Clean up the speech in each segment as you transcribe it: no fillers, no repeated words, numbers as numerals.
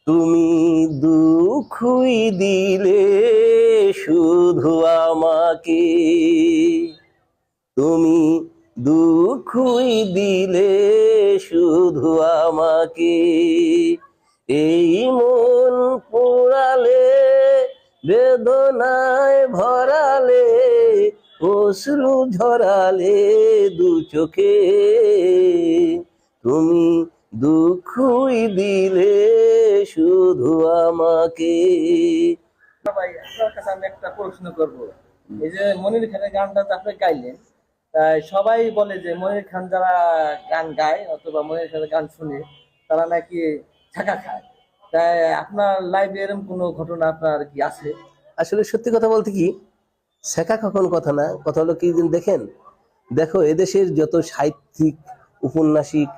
তুমি দুঃখই দিলে শুধু আমাকে, তুমি দুঃখই দিলে শুধু আমাকে। এই মন পোড়ালে, বেদনায় ভরালে, অশ্রু ঝরালে দু চোখে, তুমি দুঃখই দিলে শুধু আমাকে। ভাই আপনার কাছে আমি একটা প্রশ্ন করব। এই যে মনির খানের গানটা যে আপনি গাইলেন, তাই সবাই বলে যে মনির খান যারা গান গায় অথবা মনির খানের গান শুনে তারা নাকি ছাকা খায়। তাই আপনার লাইভে এরকম কোনো ঘটনা আপনার কি আছে? আসলে সত্যি কথা বলতে কি, শেখা কখন কথা না, কথা হলো কি দেখেন, দেখো এদেশের যত সাহিত্যিক, উপন্যাসিক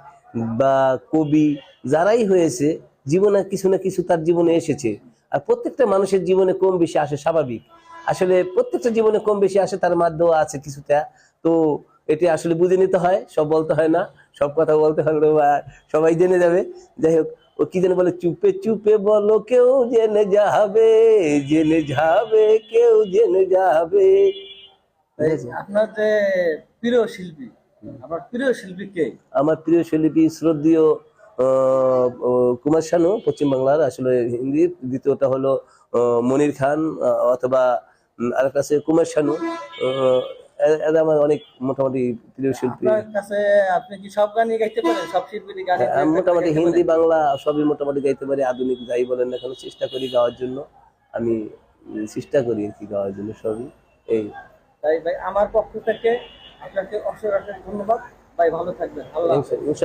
বা কবি যারাই হয়েছে, জীবনে কিছু না কিছু তার জীবনে এসেছে। আর প্রত্যেকটা মানুষের জীবনে কম বেশি আসে, স্বাভাবিক। আসলে প্রত্যেকটা জীবনে কম বেশি আসে, তার মাধ্যমেও আছে কিছুটা। তো এটি আসলে বুঝে নিতে হয়, সব বলতে হয় না, সব কথা বলতে হলে সবাই জেনে যাবে। যাই হোক, ও কি যেন বলে, চুপে চুপে বলো কেউ জেনে যাবে, জেনে যাবে, কেউ জেনে যাবে। তাই আপনার যে প্রিয় শিল্পী, আপনার প্রিয় শিল্পী কে? আমার প্রিয় শিল্পী শ্রদ্ধেয় কুমার শানু, পশ্চিম বাংলার, আসলে হিন্দি। দ্বিতীয়টা হলো মনির খান, অথবা আরেকটা আছে কুমার শানু। এরা আমার অনেক মোটামুটি প্রিয় শিল্পী। আপনার কাছে আপনি কি সব গানই গাইতে পারেন? সব শিল্পীর গানই হ্যাঁ, আমি মোটামুটি হিন্দি বাংলা সবই মোটামুটি গাইতে পারি, আধুনিক যাই বলেন না কেন চেষ্টা করি গাওয়ার জন্য। আমি চেষ্টা করি আর কি গাওয়ার জন্য সবই। এই তাই ভাই আমার পক্ষ থেকে আপনাকে অসংখ্য ধন্যবাদ। ভাই ভালো থাকবেন। আল্লাহ হাফেজ।